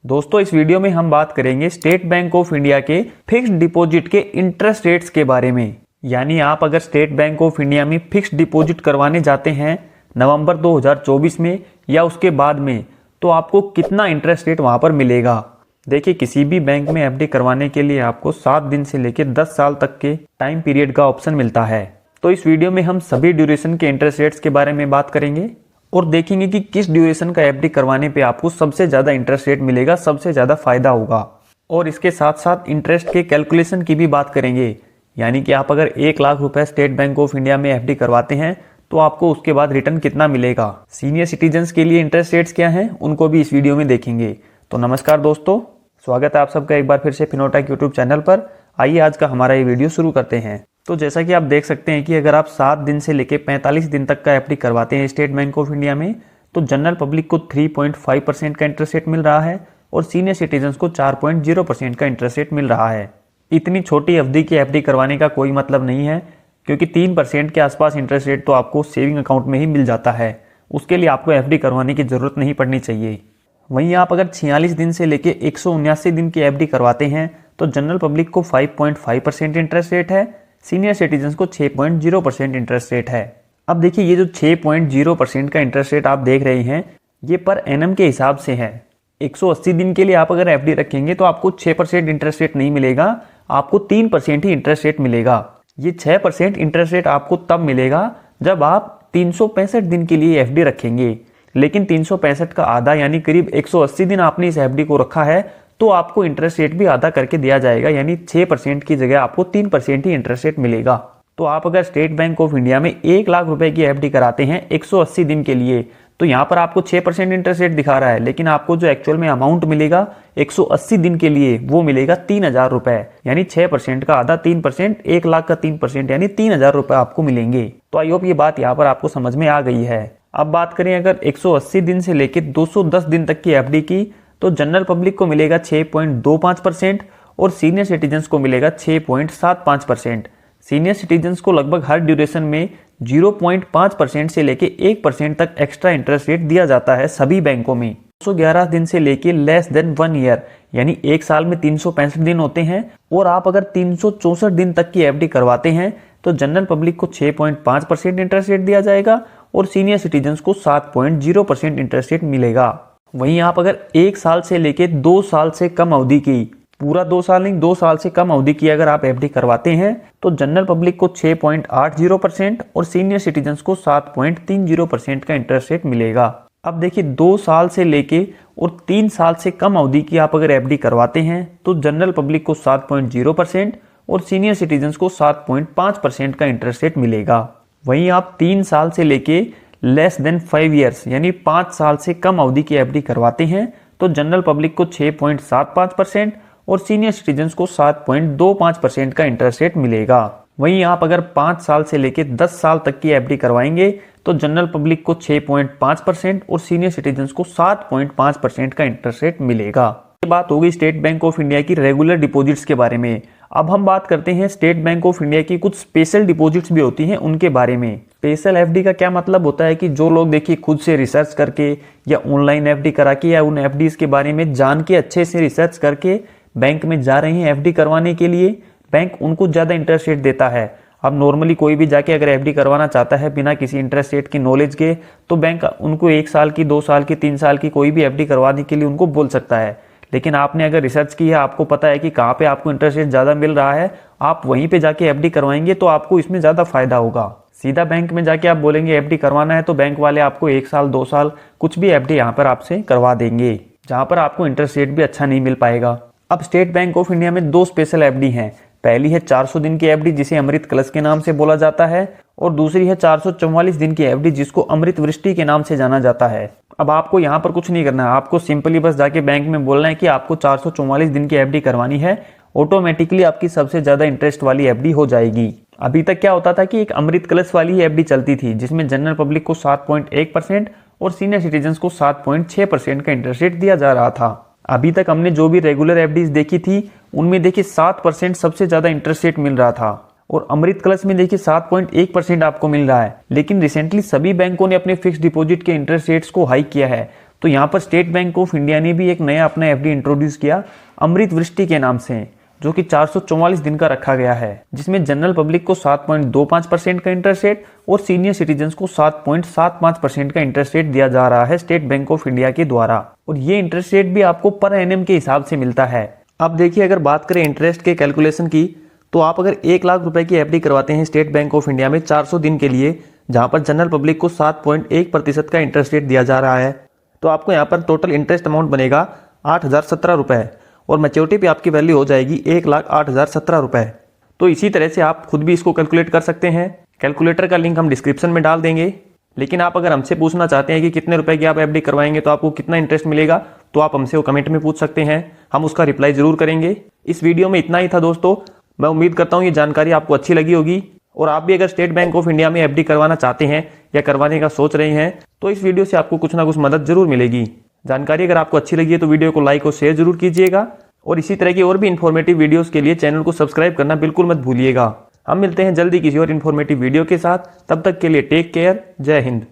दोस्तों इस वीडियो में हम बात करेंगे स्टेट बैंक ऑफ इंडिया के फिक्स्ड डिपॉजिट के इंटरेस्ट रेट्स के बारे में। यानी आप अगर स्टेट बैंक ऑफ इंडिया में फिक्स्ड डिपॉजिट करवाने जाते हैं नवंबर 2024 में या उसके बाद में, तो आपको कितना इंटरेस्ट रेट वहां पर मिलेगा। देखिए, किसी भी बैंक में एफडी करवाने के लिए आपको 7 दिन से लेकर 10 साल तक के टाइम पीरियड का ऑप्शन मिलता है। तो इस वीडियो में हम सभी ड्यूरेशन के इंटरेस्ट रेट्स के बारे में बात करेंगे और देखेंगे कि किस ड्यूरेशन का एफडी करवाने पे आपको सबसे ज्यादा इंटरेस्ट रेट मिलेगा, सबसे ज्यादा फायदा होगा। और इसके साथ साथ इंटरेस्ट के कैलकुलेशन की भी बात करेंगे। यानी कि आप अगर 1 लाख रुपए स्टेट बैंक ऑफ इंडिया में एफडी करवाते हैं तो आपको उसके बाद रिटर्न कितना मिलेगा। सीनियर सिटीजन्स के लिए इंटरेस्ट रेट्स क्या हैं उनको भी इस वीडियो में देखेंगे। तो नमस्कार दोस्तों, स्वागत है आप सबका एक बार फिर से फिनोटेक यूट्यूब चैनल पर। आइए आज का हमारा ये वीडियो शुरू करते हैं। तो जैसा कि आप देख सकते हैं कि अगर आप 7 दिन से लेकर 45 दिन तक का एफडी करवाते हैं स्टेट बैंक ऑफ इंडिया में, तो जनरल पब्लिक को 3.5% का इंटरेस्ट रेट मिल रहा है और सीनियर सिटीजन्स को 4.0% का इंटरेस्ट रेट मिल रहा है। इतनी छोटी अवधि की एफडी करवाने का कोई मतलब नहीं है, क्योंकि 3% के आसपास इंटरेस्ट रेट तो आपको सेविंग अकाउंट में ही मिल जाता है। उसके लिए आपको एफडी करवाने की जरूरत नहीं पड़नी चाहिए। वहीं आप अगर 46 दिन से लेकर 179 दिन की एफडी करवाते हैं तो जनरल पब्लिक को 5.5% इंटरेस्ट रेट है, सीनियर सिटीजन्स को 6.0% इंटरेस्ट रेट है। अब देखिए, ये जो 6.0% का इंटरेस्ट रेट आप देख रहे हैं ये पर एनम के हिसाब से है। 180 दिन के लिए आप अगर एफडी रखेंगे तो आपको 6% इंटरेस्ट रेट नहीं मिलेगा, आपको 3% ही इंटरेस्ट रेट मिलेगा। ये 6% इंटरेस्ट रेट आपको तब मिलेगा जब आप 365 दिन के लिए एफडी रखेंगे। लेकिन 365 का आधा यानी करीब 180 दिन आपने इस एफडी को रखा है तो आपको इंटरेस्ट रेट भी आधा करके दिया जाएगा, यानी 6% की जगह आपको 3% ही इंटरेस्ट रेट मिलेगा। तो आप अगर स्टेट बैंक ऑफ इंडिया में 1 लाख रुपए की एफडी कराते हैं 180 दिन के लिए, तो यहाँ पर आपको 6% इंटरेस्ट रेट दिखा रहा है, लेकिन आपको जो एक्चुअल में अमाउंट मिलेगा 180 दिन के लिए वो मिलेगा 3000 रुपए। यानी 6% का आधा 3%, 1 लाख का 3% यानी 3000 रुपए आपको मिलेंगे। तो आई होप ये बात यहाँ पर आपको समझ में आ गई है। अब बात करें अगर 180 दिन से लेकर 210 दिन तक की एफडी की, तो जनरल पब्लिक को मिलेगा 6.25% और सीनियर सिटीजन्स को मिलेगा 6.75%। सीनियर सिटीजन्स को लगभग हर ड्यूरेशन में 0.5% से लेके 1% तक एक्स्ट्रा इंटरेस्ट रेट दिया जाता है सभी बैंकों में। 211 दिन से लेके लेस देन 1 ईयर, यानी 1 साल में 365 दिन होते हैं और आप अगर 364 दिन तक की एफडी करवाते हैं तो जनरल पब्लिक को 6.5% इंटरेस्ट रेट दिया जाएगा और सीनियर सिटीजन्स को 7.0% इंटरेस्ट रेट मिलेगा। वहीं आप अगर 1 साल से लेके 2 साल से कम अवधि की, पूरा 2 साल नहीं 2 साल से कम अवधि की अगर आप एफडी करवाते हैं तो जनरल पब्लिक को 6.80% और सीनियर सिटीजन्स को 7.30% का इंटरेस्ट रेट मिलेगा। अब देखिए, 2 साल से लेके और 3 साल से कम अवधि की आप अगर एफडी करवाते हैं तो जनरल पब्लिक को 7.0% और सीनियर सिटीजन्स को 7.5% का इंटरेस्ट रेट मिलेगा। वहीं आप 3 साल से लेके लेस देन 5 ईयर्स यानी 5 साल से कम अवधि की एफडी करवाते हैं तो जनरल पब्लिक को 6.75% और सीनियर सिटीजन्स को 7.25% का इंटरेस्ट रेट मिलेगा। वहीं आप अगर 5 साल से लेकर 10 साल तक की एफडी करवाएंगे तो जनरल पब्लिक को 6.5% और सीनियर सिटीजन्स को 7.5% का इंटरेस्ट रेट मिलेगा। ये बात हो गई स्टेट बैंक ऑफ इंडिया की रेगुलर डिपॉजिट्स के बारे में। अब हम बात करते हैं स्टेट बैंक ऑफ इंडिया की कुछ स्पेशल डिपॉजिट्स भी होती हैं उनके बारे में। स्पेशल एफडी का क्या मतलब होता है कि जो लोग देखिए खुद से रिसर्च करके या ऑनलाइन एफडी करा के या उन एफडीज के बारे में जान के अच्छे से रिसर्च करके बैंक में जा रहे हैं एफडी करवाने के लिए, बैंक उनको ज्यादा इंटरेस्ट रेट देता है। अब नॉर्मली कोई भी जाके अगर एफडी करवाना चाहता है बिना किसी इंटरेस्ट रेट की नॉलेज के, तो बैंक उनको 1 साल की, 2 साल की, 3 साल की कोई भी एफडी करवाने के लिए उनको बोल सकता है। लेकिन आपने अगर रिसर्च की है, आपको पता है कि कहाँ पे आपको इंटरेस्ट रेट ज्यादा मिल रहा है, आप वहीं पे जाके एफडी करवाएंगे तो आपको इसमें ज्यादा फायदा होगा। सीधा बैंक में जाके आप बोलेंगे एफडी करवाना है तो बैंक वाले आपको 1 साल 2 साल कुछ भी एफडी यहाँ पर आपसे करवा देंगे, जहाँ पर आपको इंटरेस्ट रेट भी अच्छा नहीं मिल पाएगा। अब स्टेट बैंक ऑफ इंडिया में 2 स्पेशल एफडी हैं। पहली है 400 दिन की एफडी जिसे अमृत कलश के नाम से बोला जाता है और दूसरी है 444 दिन की एफडी जिसको अमृत वृष्टि के नाम से जाना जाता है। अब आपको यहाँ पर कुछ नहीं करना है, आपको सिंपली बस जाके बैंक में बोलना है कि आपको 444 दिन की एफडी करवानी है, ऑटोमेटिकली आपकी सबसे ज्यादा इंटरेस्ट वाली एफडी हो जाएगी। अभी तक क्या होता था कि एक अमृत कलश वाली एफडी चलती थी जिसमें जनरल पब्लिक को 7.1% और सीनियर सिटीजन्स को 7.6% का इंटरेस्ट रेट दिया जा रहा था। अभी तक हमने जो भी रेगुलर एफडीज देखी थी उनमें देखिए 7% सबसे ज्यादा इंटरेस्ट रेट मिल रहा था और अमृत कलश में देखिए 7.1% आपको मिल रहा है। लेकिन रिसेंटली सभी बैंकों ने अपने फिक्स डिपॉजिट के इंटरेस्ट रेट्स को हाइक किया है। तो यहाँ पर स्टेट बैंक ऑफ इंडिया ने भी एक नया अपना एफडी इंट्रोड्यूस किया अमृत वृष्टि के नाम से, जो कि 444 दिन का रखा गया है, जिसमें जनरल पब्लिक को 7.25% का इंटरेस्ट रेट और सीनियर सिटीजन को 7.75% का इंटरेस्ट रेट दिया जा रहा है स्टेट बैंक ऑफ इंडिया के द्वारा। और ये इंटरेस्ट रेट भी आपको पर एनएम के हिसाब से मिलता है। अब देखिए, अगर बात करें इंटरेस्ट के कैलकुलेशन की, तो आप अगर 1 लाख रुपए की एफडी करवाते हैं स्टेट बैंक ऑफ इंडिया में 400 दिन के लिए, जहां पर जनरल पब्लिक को 7.1% का इंटरेस्ट रेट दिया जा रहा है, तो आपको यहाँ पर टोटल इंटरेस्ट अमाउंट बनेगा 8,017 रुपए और मैच्योरिटी पे आपकी वैल्यू हो जाएगी 1,08,017 रुपए। तो इसी तरह से आप खुद भी इसको कैलकुलेट कर सकते हैं। कैलकुलेटर का लिंक हम डिस्क्रिप्शन में डाल देंगे। लेकिन आप अगर हमसे पूछना चाहते हैं कि कितने रुपए की आप एफडी करवाएंगे तो आपको कितना इंटरेस्ट मिलेगा, तो आप हमसे वो कमेंट में पूछ सकते हैं, हम उसका रिप्लाई जरूर करेंगे। इस वीडियो में इतना ही था दोस्तों। मैं उम्मीद करता हूँ ये जानकारी आपको अच्छी लगी होगी और आप भी अगर स्टेट बैंक ऑफ इंडिया में एफडी करवाना चाहते हैं या करवाने का सोच रहे हैं तो इस वीडियो से आपको कुछ ना कुछ मदद जरूर मिलेगी। जानकारी अगर आपको अच्छी लगी है तो वीडियो को लाइक और शेयर जरूर कीजिएगा और इसी तरह की और भी इन्फॉर्मेटिव वीडियोस के लिए चैनल को सब्सक्राइब करना बिल्कुल मत भूलिएगा। हम मिलते हैं जल्दी किसी और इन्फॉर्मेटिव वीडियो के साथ। तब तक के लिए टेक केयर। जय हिंद।